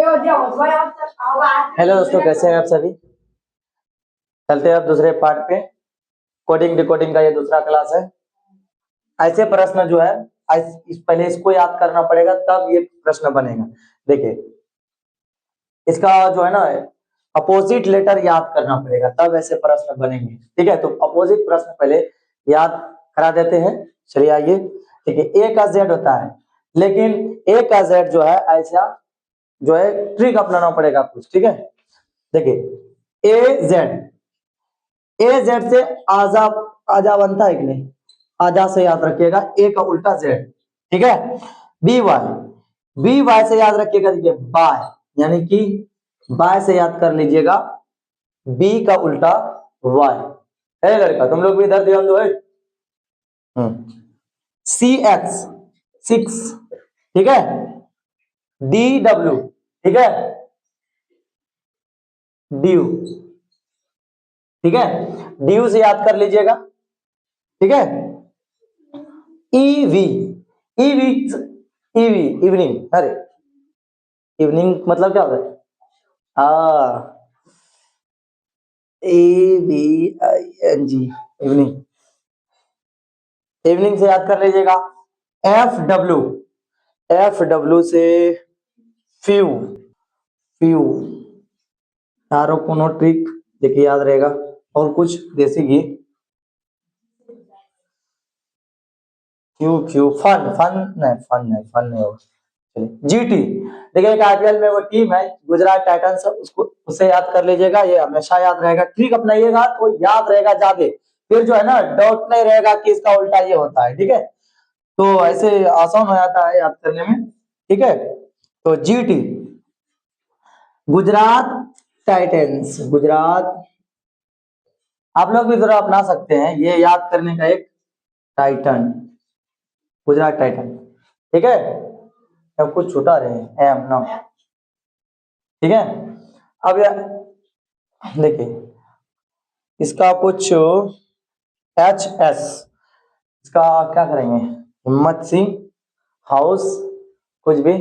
Hello दोस्तों, कैसे हैं आप सभी। चलते हैं अब दूसरे पार्ट पे। कोडिंग डिकोडिंग का ये दूसरा क्लास है। ऐसे प्रश्न जो है पहले इसको याद करना पड़ेगा, तब ये प्रश्न बनेगा। देखिए, इसका जो है ना अपोजिट लेटर याद करना पड़ेगा, तब ऐसे प्रश्न बनेंगे। ठीक है, तो अपोजिट प्रश्न पहले याद करा देते हैं। चलिए आइए। देखिए, ए का जेड होता है, लेकिन ए का जेड जो है ऐसा जो है ट्रिक अपनाना पड़ेगा कुछ। ठीक है, देखिए ए जेड से आजा आजा बनता है कि नहीं, आजा से याद रखिएगा, ए का उल्टा जेड। ठीक है, बी वाई से याद रखिएगा। देखिए बाय, यानी कि बाय से याद कर लीजिएगा, बी का उल्टा वाई है। लड़का तुम लोग भी इधर ध्यान दो। सी एक्स 6, ठीक है, डी डब्ल्यू, ठीक है, ड्यू, ठीक है, ड्यू से याद कर लीजिएगा। ठीक है, ईवी ईवी ईवी इवनिंग। अरे इवनिंग मतलब क्या होता है? EVING इवनिंग, इवनिंग से याद कर लीजिएगा। एफ डब्ल्यू से फ्यू, फ्यू यारो कोनो ट्रिक देखिए याद रहेगा। और कुछ देसी घी, क्यू फन फन नहीं होगा। जीटी, देखिए एक आईपीएल में वो टीम है गुजरात टाइटंस, उसको उसे याद कर लीजिएगा, ये हमेशा याद रहेगा। ट्रिक अपनाइएगा तो याद रहेगा ज्यादा, फिर जो है ना डाउट नहीं रहेगा कि इसका उल्टा ये होता है। ठीक है, तो ऐसे आसान हो जाता है याद करने में। ठीक है, तो जीटी गुजरात टाइटंस, गुजरात आप लोग भी जरा अपना सकते हैं ये याद करने का एक टाइटन, गुजरात टाइटन। ठीक है, अब कुछ छुटा रहे हैं एम ना। ठीक है, अब देखिए इसका कुछ एच एस, इसका क्या करेंगे? हिम्मत सिंह हाउस, कुछ भी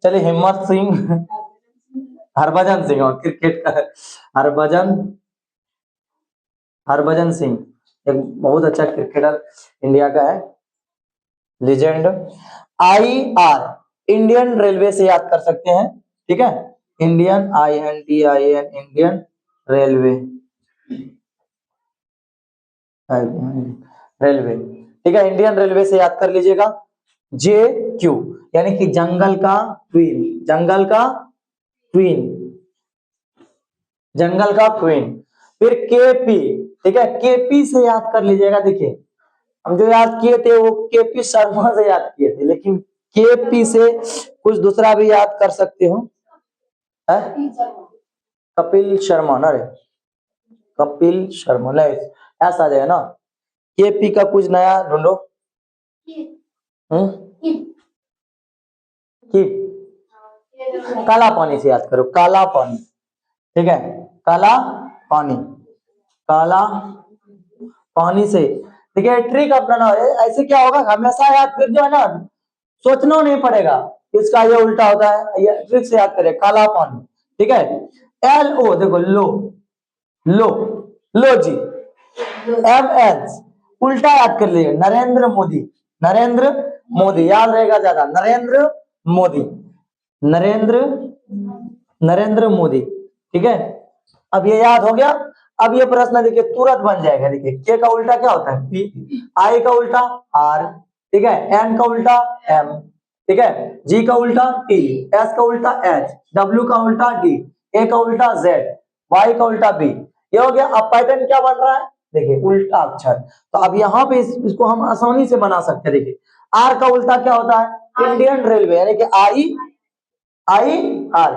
चलिए, हिम्मत सिंह हरभजन सिंह, और क्रिकेट का हरभजन सिंह एक बहुत अच्छा क्रिकेटर इंडिया का है, लेजेंड। इंडियन रेलवे से याद कर सकते हैं। ठीक है, Indian INDIN Indian railway, railway. ठीक है, इंडियन रेलवे से याद कर लीजिएगा। JQ यानी कि जंगल का क्वीन, जंगल का क्वीन। फिर KP, ठीक है, KP से याद कर लीजिएगा। देखिए हम जो याद किए थे वो KP शर्मा से याद किए थे, लेकिन KP से कुछ दूसरा भी याद कर सकते हो। कपिल शर्मा ना रे, कपिल शर्मा नहीं, ऐसा आ जाएगा ना। KP का कुछ नया ढूंढो। काला पानी से याद करो, काला पानी। ठीक है, काला पानी, काला पानी से। ठीक है, ट्रिक अपनाना है। ऐसे क्या होगा, हमेशा याद, फिर जो है ना सोचना नहीं पड़ेगा इसका ये उल्टा होता है, ये ट्रिक से याद करें, काला पानी। ठीक है, LO देखो, लो लो लो जी। MS उल्टा याद कर लीजिए, नरेंद्र मोदी, याद रहेगा ज्यादा, नरेंद्र मोदी। ठीक है, अब ये याद हो गया। अब ये प्रश्न देखिए तुरंत बन जाएगा। देखिए के का उल्टा क्या होता है? P, I का उल्टा R, ठीक है, N का उल्टा M, ठीक है, G का उल्टा T, S का उल्टा H, W का उल्टा D, A का उल्टा Z, Y का उल्टा B। ये हो गया। अब पैटर्न क्या बन रहा है? देखिए उल्टा अक्षर। तो अब यहाँ पे इसको हम आसानी से बना सकते हैं। देखिए R का उल्टा क्या होता है? इंडियन रेलवे, यानी कि I R।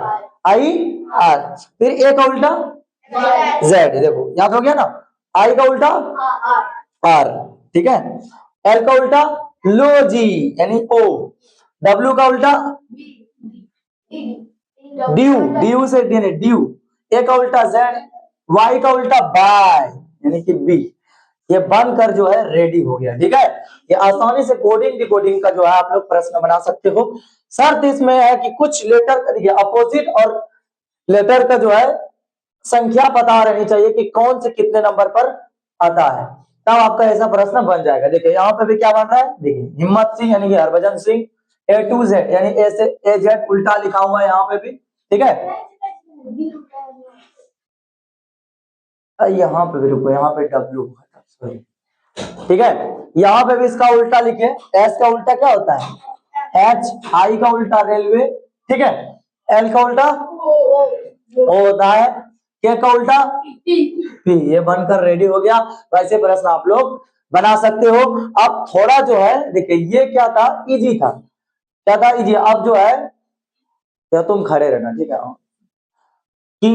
फिर A का उल्टा Z, देखो याद हो गया ना। I का उल्टा R, ठीक है, L का उल्टा लो जी यानी O, W का उल्टा ड्यू से ड्यू, A का उल्टा Z, Y का उल्टा बाय यानी कि B। ये बनकर जो है रेडी हो गया। ठीक है, ये आसानी से कोडिंग डिकोडिंग का जो है आप लोग प्रश्न बना सकते हो। शर्त इसमें है कि कुछ लेटर अपोजिट और लेटर का जो है संख्या पता रहनी चाहिए कि कौन से कितने नंबर पर आता है, तब आपका ऐसा प्रश्न बन जाएगा। देखिए यहाँ पे भी क्या बन रहा है, देखिए हिम्मत सिंह यानी कि हरभजन सिंह, ए टू जेड यानी ए से ए जेड उल्टा लिखा हुआ है यहाँ पे भी। ठीक है, यहाँ पे भी रुको, यहाँ पे डब्ल्यू, सॉरी, ठीक है, यहाँ पे भी इसका उल्टा लिखे। एस का उल्टा क्या होता है, एच, आई का उल्टा रेलवे, ठीक है, एल का उल्टा ओ होता है, के का उल्टा पी। ये बनकर रेडी हो गया। वैसे प्रश्न आप लोग बना सकते हो। अब थोड़ा जो है देखिए, ये क्या था, इजी था, क्या था, इजी। अब जो है, या तुम खड़े रहना, ठीक है, कि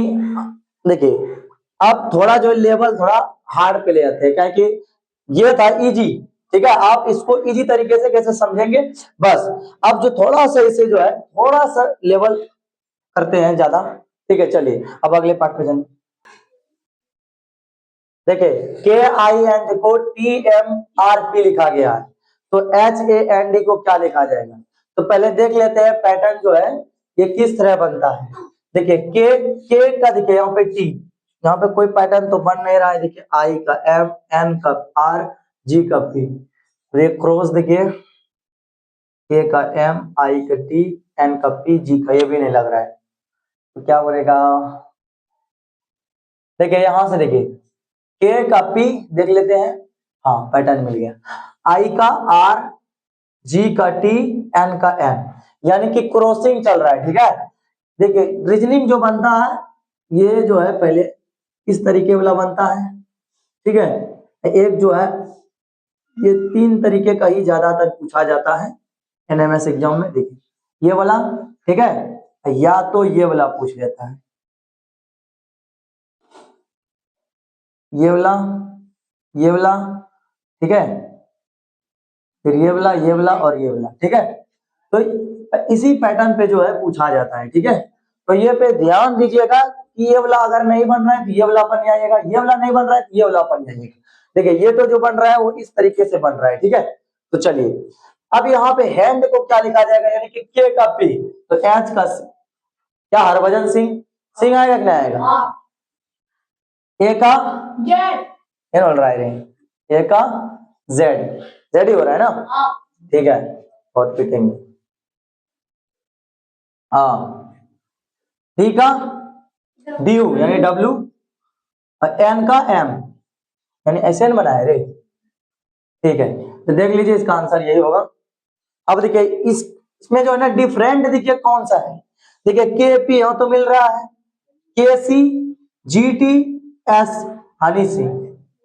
देखिए अब थोड़ा जो लेवल थोड़ा हार्ड पे ले जाते हैं, क्या कि ये था इजी। ठीक है, आप इसको इजी तरीके से कैसे समझेंगे, बस अब जो थोड़ा सा इसे जो है थोड़ा सा लेवल करते हैं ज्यादा। ठीक है, चलिए अब अगले पार्ट पे जाएंगे। देखिए के आई एन को टी एम आर पी लिखा गया है, तो एच ए एन डी को क्या लिखा जाएगा। तो पहले देख लेते हैं पैटर्न जो है ये किस तरह बनता है। देखिए के का देखिए यहाँ पे टी, यहाँ पे कोई पैटर्न तो बन नहीं रहा है। देखिए आई का एम, एन का आर, जी का पी, ये क्रॉस देखिए, के का एम, आई का टी, एन का पी, जी का, ये भी नहीं लग रहा है, तो क्या बनेगा। देखिए यहां से देखिए के का पी देख लेते हैं, हाँ पैटर्न मिल गया, आई का आर, जी का टी, एन का एम, यानी कि क्रॉसिंग चल रहा है। ठीक है, देखिए रीजनिंग जो बनता है ये जो है पहले इस तरीके वाला बनता है। ठीक है, एक जो है ये 3 तरीके का ही ज्यादातर पूछा जाता है एनएमएस एग्जाम में। देखिए ये वाला, ठीक है, या तो ये वाला पूछ लेता है, ये वाला, ये वाला, ठीक है, फिर ये वाला और ये वाला। ठीक है, तो इसी पैटर्न पे जो है पूछा जाता है। ठीक है, तो ये पे ध्यान दीजिएगा कि ये वाला अगर नहीं बन रहा है तो ये वाला अपन आएगा, ये वाला नहीं बन रहा है तो ये वाला अपन आएगा। देखिए ये तो जो बन रहा है वो इस तरीके से बन रहा है। ठीक है, तो चलिए अब यहाँ पे हैंड को क्या लिखा जाएगा, यानी कि के का पी, तो एच का क्या हरभजन सिंह, सिंह आएगा कि नहीं आएगा, ए का जेड, ये बोल रहा है, ए का जेड, जेड ही हो रहा है ना। ठीक है, बहुत पिटेंगे, हाँ, डी का डी यू यानी डब्ल्यू, और एन का एम यानी एस एन बना है रे। ठीक है, तो देख लीजिए इसका आंसर यही होगा। अब देखिए इसमें जो है ना डिफरेंट, देखिए कौन सा है, देखिए के पी हो तो मिल रहा है, K C, G T, S Honey Singh,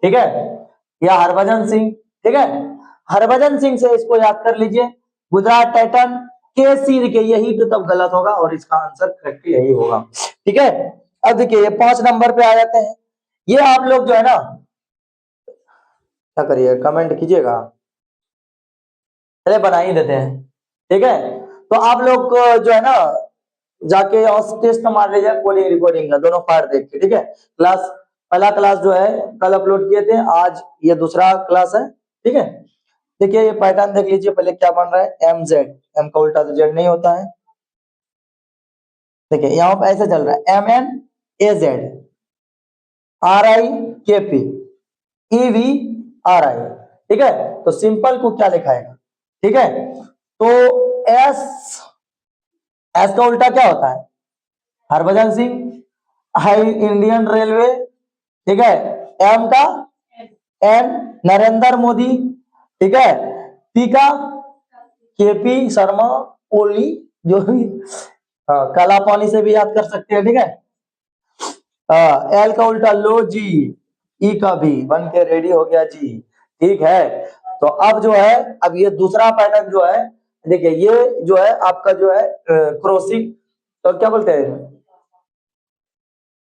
ठीक है, या हरभजन सिंह। ठीक है, हरभजन सिंह से इसको याद कर लीजिए, गुजरात टाइटन, के सी, देखिए यही तो तब गलत होगा और इसका आंसर करेक्ट यही होगा। ठीक है, अब देखिए ये 5 नंबर पे आ जाते हैं। ये आप लोग जो है ना क्या करिए, कमेंट कीजिएगा, चले बना ही देते हैं। ठीक है, तो आप लोग को जो है ना जाके टेस्ट मार लीजिए कोडिंग रिकॉर्डिंग का, दोनों पार्ट देख के। ठीक है, क्लास पहला क्लास जो है कल अपलोड किए थे, आज ये दूसरा क्लास है। ठीक है, देखिए ये पैटर्न देख लीजिए, पहले क्या बन रहा है, एम जेड, एम का उल्टा तो जेड नहीं होता है। देखिए यहाँ पे ऐसे चल रहा है, M N A Z, R I K P, E V R I. ठीक है, तो सिंपल को क्या लिखाएगा। ठीक है, तो एस, एस का उल्टा क्या होता है, Harbhajan Singh, high Indian railway, ठीक है, एम का एन नरेंद्र मोदी, ठीक है, पी का केपी शर्मा ओली, जो भी, हाँ, काला पानी से भी याद कर सकते हैं। ठीक है, एल का उल्टा लो जी, ई का भी बन के रेडी हो गया जी। ठीक है, तो अब जो है, अब ये दूसरा पैटर्न जो है, देखिए ये जो है आपका जो है क्रॉसिंग, तो क्या बोलते हैं,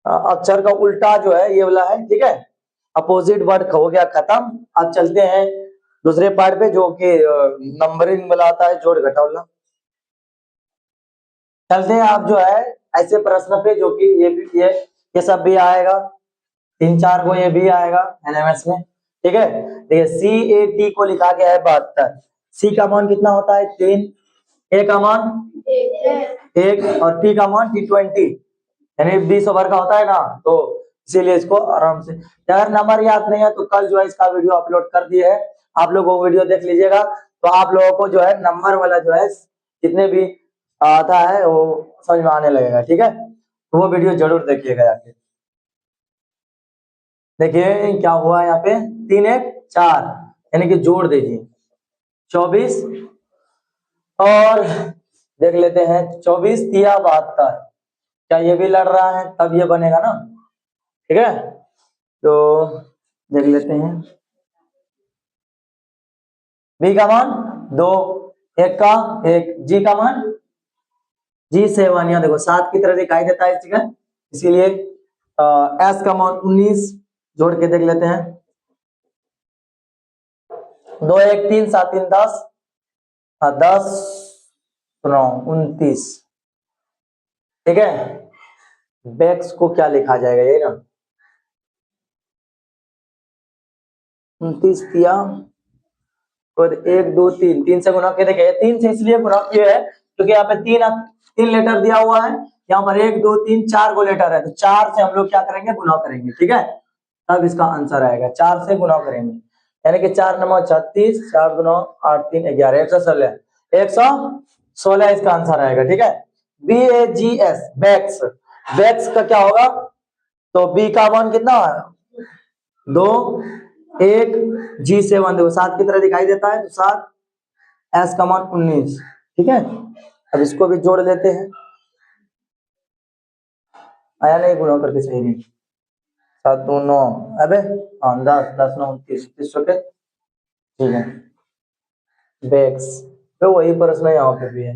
अक्षर का उल्टा जो है ये वाला है। ठीक है, अपोजिट वर्ड हो गया खत्म। अब चलते हैं दूसरे पार्ट पे जो कि नंबरिंग वाला आता है, जोड़ घटाव वाला। चलते हैं आप जो है ऐसे प्रश्न पे जो कि ये भी ये सब भी आएगा, 3-4 को ये भी आएगा एनएमएस में। ठीक है। देखिए CAT को लिखा गया है 72, C का मान कितना होता है 3, A का मान 1 और T का मान T20, यानी 20 ओवर का होता है ना, तो इसीलिए इसको आराम से, अगर नंबर याद नहीं है तो कल जो है इसका वीडियो अपलोड कर दिए है, आप लोग वो वीडियो देख लीजिएगा, तो आप लोगों को जो है नंबर वाला जो है जितने भी आता है वो समझ में आने लगेगा। ठीक है, तो वो वीडियो जरूर देखिएगा जाके। देखिए क्या हुआ यहाँ पे, 3 1 4, यानी कि जोड़ दीजिए 24, और देख लेते हैं 24 तिया 72, क्या ये भी लड़ रहा है, तब ये बनेगा ना। ठीक है, तो देख लेते हैं, बी का मान 2, 1 का 1, जी का मान G7, यहाँ देखो 7 की तरह दिखाई देता है इस जगह, इसीलिए एस का मान 19, जोड़ के देख लेते हैं, 2 1 3 7 3 10, 10 9 29। ठीक है, बैक्स को क्या लिखा जाएगा, ये ना 29 दिया और 1 2 3, 3 से गुना के देखिए, 3 से इसलिए गुना किया है क्योंकि यहाँ पे तीन लेटर दिया हुआ है, यहाँ पर 1 2 3 4 को लेटर है, तो 4 से हम लोग क्या करेंगे, गुना करेंगे। ठीक है, तब इसका आंसर आएगा, 4 से गुना करेंगे, यानी कि 4 9 36, 4 2 9 8 3 11, 116, 116 इसका आंसर आएगा। ठीक है, BAGS बैक्स, बैक्स का क्या होगा, तो बी का मान कितना, 2 1, G7 देखो 7 की तरह दिखाई देता है, तो 7, एस का मान 19। ठीक है, अब इसको भी जोड़ लेते हैं, आया नहीं, गुणा करके सही नहीं, 7 2 9, अबे हाँ 10 10 9 29, 29 रुपए। ठीक है, बैक्स तो वही प्रश्न यहाँ पे भी है।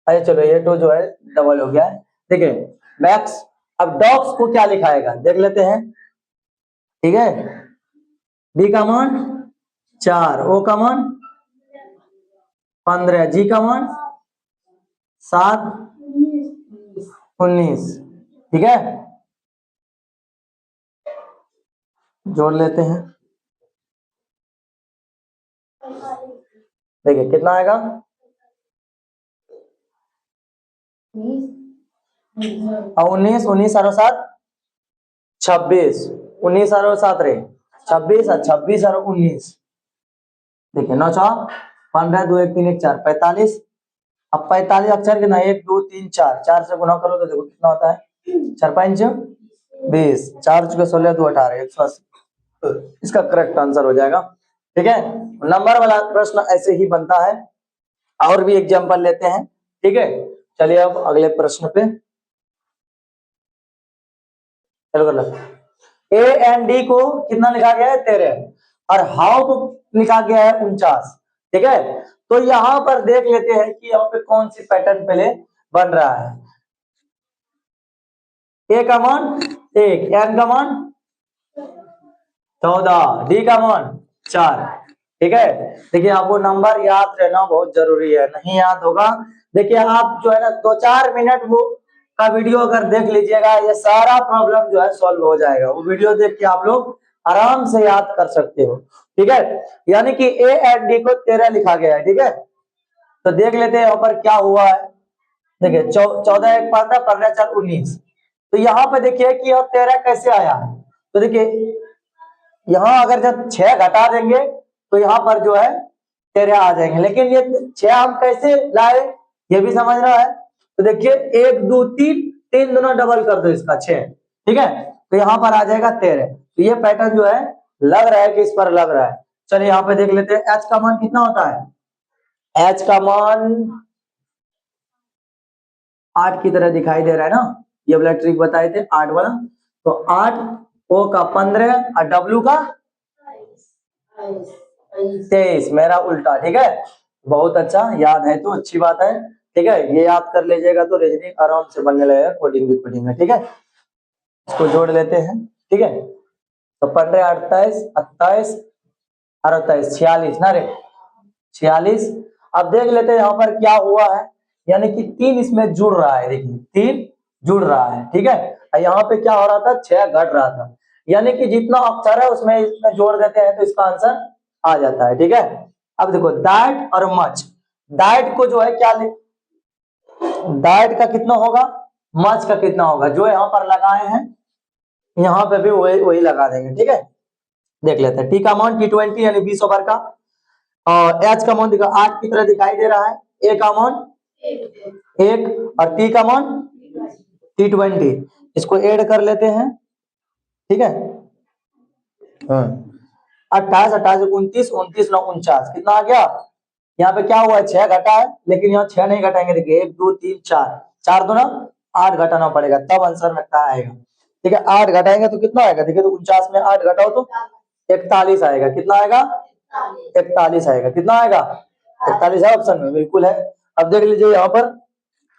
अरे चलो ये तो जो है डबल हो गया है। देखिए बैक्स, अब डॉग्स को क्या लिखाएगा देख लेते हैं। ठीक है, बी का मान 4, ओ का मान 15, जी का मान 7 19। ठीक है, जोड़ लेते हैं, देखिए कितना आएगा, 19 19 और 7 26, 19 और 7 रे 26 और 26 और 19, देखिए 9 4 15 2 1 3 1 4 45। अब 45 अक्षर के ना 1 2 3 4, 4 से गुना करो तो देखो कितना होता है, 4 5 20, 4 चुके 16 2 18, 180, इसका करेक्ट आंसर हो जाएगा। ठीक है, नंबर वाला प्रश्न ऐसे ही बनता है, और भी एग्जांपल लेते हैं। ठीक है, चलिए अब अगले प्रश्न पे चलो कर लो। ए एंड डी को कितना लिखा गया है 13, और हाउ को लिखा गया है 49। ठीक है, तो यहां पर देख लेते हैं कि यहाँ पे कौन सी पैटर्न पहले बन रहा है। ए का मान 1, एन का मान 14, डी का मान 4। ठीक है, देखिए आपको नंबर याद रहना बहुत जरूरी है, नहीं याद होगा, देखिए आप जो है ना 2-4 मिनट वो का वीडियो अगर देख लीजिएगा, ये सारा प्रॉब्लम जो है सॉल्व हो जाएगा, वो वीडियो देख के आप लोग आराम से याद कर सकते हो। ठीक है, यानी कि ए एंड डी को 13 लिखा गया है। ठीक है, तो देख लेते हैं यहाँ पर क्या हुआ है। देखिए 14 1 15 15 4 19, तो यहाँ पे देखिए कि यह 13 कैसे आया है, तो देखिए यहाँ अगर जब 6 घटा देंगे तो यहाँ पर जो है 13 आ जाएंगे, लेकिन ये 6 हम कैसे लाए ये भी समझना है। तो देखिए 1 2 3 3 दोनों डबल कर दो इसका 6। ठीक है, तो यहाँ पर आ जाएगा 13, तो ये पैटर्न जो है लग रहा है कि इस पर लग रहा है। चलिए यहाँ पे देख लेते हैं, एच का मान कितना होता है, एच का मान 8 की तरह दिखाई दे रहा है ना, ये वाला ट्रिक बताए थे 8 वाला, तो 8, ओ का 15 और डब्ल्यू का 23, मेरा उल्टा। ठीक है, बहुत अच्छा याद है तो अच्छी बात है। ठीक है, ये याद कर लीजिएगा तो रीजनिंग आराम से बनने लगेगा कोडिंग रिकॉर्डिंग में। ठीक है, इसको जोड़ लेते हैं। ठीक है, तो 15 28 28 और 28 46 ना रे 46। अब देख लेते हैं यहाँ पर क्या हुआ है, यानी कि 3 इसमें जुड़ रहा है, देखिए 3 जुड़ रहा है। ठीक है, यहाँ पे क्या हो रहा था, 6 घट रहा था, यानी कि जितना अक्षर है उसमें इसमें जोड़ देते हैं तो इसका आंसर आ जाता है। ठीक है, अब देखो दैट और मच, दैट को जो है क्या दैट का कितना होगा, मच का कितना होगा, जो यहाँ पर लगाए हैं यहाँ पे भी वही वही लगा देंगे। ठीक है, देख लेते हैं। टी का अमाउंट T20 यानी 20 ओवर का, और एच का अमाउंट देखो 8 की तरह दिखाई दे रहा है, ए का अमाउंट 1 और टी का अमाउंट T20, इसको ऐड कर लेते हैं। ठीक है, 28 28 29 29 9 49 कितना आ गया, यहाँ पे क्या हुआ है 6 घटा है, लेकिन यहाँ 6 नहीं घटाएंगे, देखिए 1 2 3 4 4 2 8 घटाना पड़ेगा तब आंसर में क्या आएगा। ठीक है, 8 घटाएंगे तो कितना आएगा, देखिए तो 49 में 8 घटाओ तो 41 आएगा, कितना आएगा 41 आएगा, कितना आएगा 41 है ऑप्शन में, बिल्कुल है। अब देख लीजिए यहाँ पर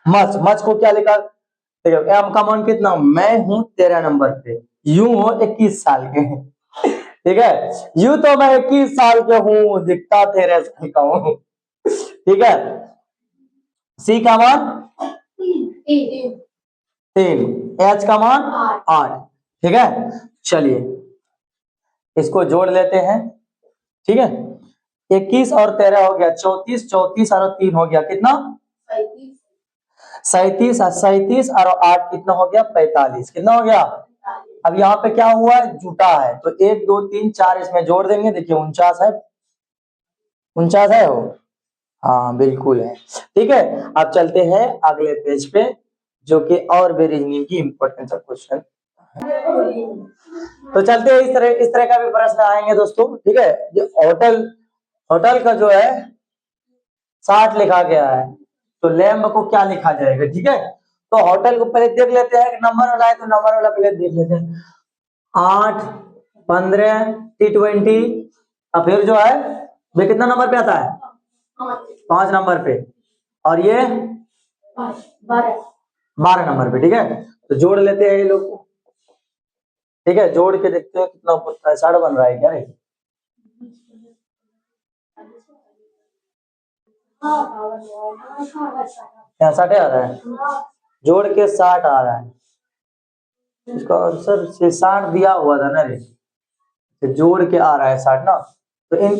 मच, मच को क्या लिखा, देखो एम का मान कितना, मैं हूं 13 नंबर पे, यू हो 21 साल के, ठीक है, यू तो मैं 21 साल के हूँ, दिखता 13 साल का हूँ। ठीक है, सी का मान 3, एच का मान 8। ठीक है, चलिए इसको जोड़ लेते हैं। ठीक है, 21 और 13 हो गया 34, 34 और 3 हो गया कितना 37, 37 और 8 कितना हो गया 45, कितना हो गया। अब यहाँ पे क्या हुआ है, जुटा है, तो 1 2 3 4 इसमें जोड़ देंगे, देखिए 49 है, 49 है वो, हाँ बिल्कुल है। ठीक है, अब चलते हैं अगले पेज पे, जो कि और भी रीजनिंग की इंपॉर्टेंट क्वेश्चन। तो चलते हैं, इस तरह का भी प्रश्न आएंगे दोस्तों। ठीक है, जो होटल, होटल का जो है 60 लिखा गया है, तो लैम्ब को क्या लिखा जाएगा। ठीक है, तो होटल को पहले देख लेते हैं, नंबर वाला है तो नंबर वाला पहले देख लेते हैं, 8 15 T20, और फिर जो है वे कितना नंबर पे आता है 5 नंबर पे, और ये 12 नंबर पे। ठीक है, तो जोड़ लेते हैं ये लोग को। ठीक है, जोड़ के देखते हैं कितना होता है, 60 बन रहा है क्या रे, यहाँ 60 आ रहा है, जोड़ के 60 आ रहा है, इसका आंसर से 60 दिया हुआ था ना रे, तो जोड़ के आ रहा है 60 ना, तो इन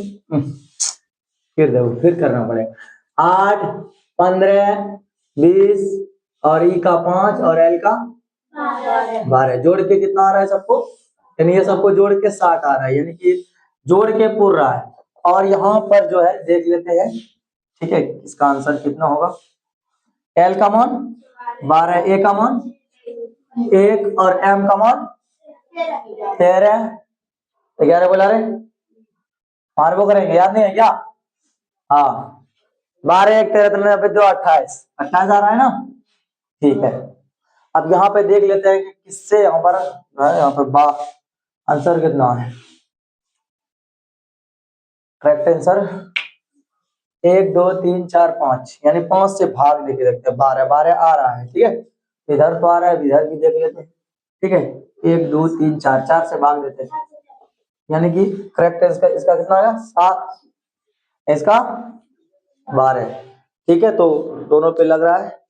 फिर देखो फिर करना पड़ेगा, 8 15 20 और ई का 5 और एल का 12, जोड़ के कितना आ रहा है सबको, यानी ये सबको जोड़ के 60 आ रहा है, यानी कि जोड़ के पूर रहा है। और यहाँ पर जो है देख लेते हैं। ठीक है, इसका आंसर कितना होगा, एल का मान 12, ए का मान 1 और एम का मान 13, 11 बोला रहे, मार्को करेंगे, याद नहीं है क्या, हाँ 12 1 13 13 पे 2 28 28 आ रहा है ना। ठीक है, अब यहाँ पे देख लेते हैं कि किससे यहाँ पर यहाँ पर आंसर कितना है, करेक्ट आंसर 1 2 3 4 5, यानी 5 से भाग लेके देखते हैं, 12 12 आ रहा है। ठीक है, इधर तो आ रहा है, इधर भी देख लेते हैं। ठीक है, 1 2 3 4 4 से भाग देते हैं, यानी कि करेक्ट इसका इसका कितना आएगा 7, इसका 12। ठीक है, तो दोनों पे लग रहा है।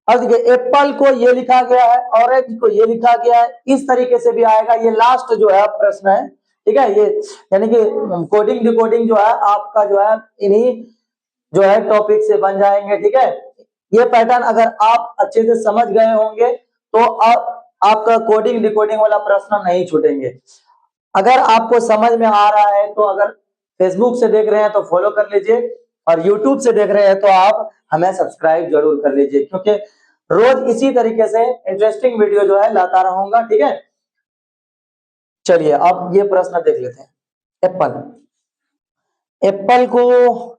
अब देखिए एप्पल को ये लिखा गया है, ऑरेंज को ये लिखा गया है, इस तरीके से भी आएगा। ये लास्ट जो है प्रश्न है। ठीक है, ये यानी कि कोडिंग डिकोडिंग जो है आपका जो है इन्हीं जो है टॉपिक से बन जाएंगे। ठीक है, ये पैटर्न अगर आप अच्छे से समझ गए होंगे तो आपका कोडिंग डिकोडिंग वाला प्रश्न नहीं छूटेंगे। अगर आपको समझ में आ रहा है तो अगर फेसबुक से देख रहे हैं तो फॉलो कर लीजिए, और यूट्यूब से देख रहे हैं तो आप हमें सब्सक्राइब जरूर कर लीजिए, क्योंकि रोज इसी तरीके से इंटरेस्टिंग वीडियो जो है लाता रहूंगा। ठीक है, चलिए अब ये प्रश्न देख लेते हैं। एप्पल, एप्पल को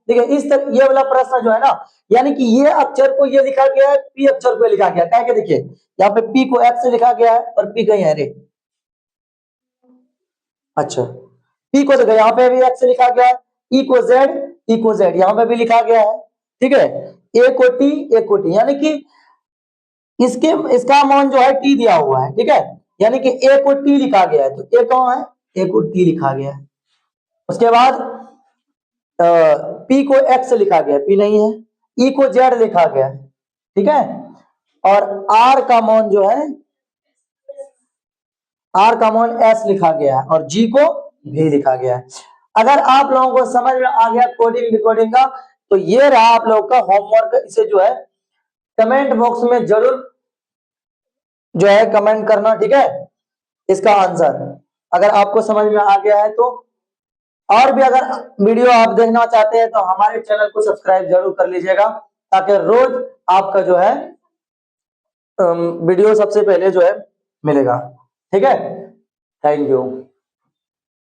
देखिए इस तरह ये वाला प्रश्न जो है ना, यानी कि ये अक्षर को ये लिखा गया है, पी अक्षर को लिखा गया है, क्या देखिए यहाँ पे पी को एक्स से लिखा गया है और पी कहीं है रे, अच्छा पी को देखो यहाँ पे भी एक्स से लिखा गया है, ई को जेड, ई को जेड यहाँ पे भी लिखा गया है। ठीक है, ए को टी, ए को टी, यानी कि इसके इसका मान जो है टी दिया हुआ है। ठीक है, यानी कि ए को टी लिखा गया है, तो ए कौन है, ए को टी लिखा गया है। उसके बाद पी को एक्स लिखा गया, पी नहीं है, ई को जेड लिखा गया है। ठीक है, और आर का मान जो है आर कॉमन एस लिखा गया है और जी को भी लिखा गया है। अगर आप लोगों को समझ में आ गया कोडिंग डिकोडिंग का, तो ये रहा आप लोगों का होमवर्क। इसे जो है कमेंट बॉक्स में जरूर जो है कमेंट करना, ठीक है, इसका आंसर अगर आपको समझ में आ गया है तो। और भी अगर वीडियो आप देखना चाहते हैं तो हमारे चैनल को सब्सक्राइब जरूर कर लीजिएगा, ताकि रोज आपका जो है वीडियो सबसे पहले जो है मिलेगा। ठीक है, थैंक यू।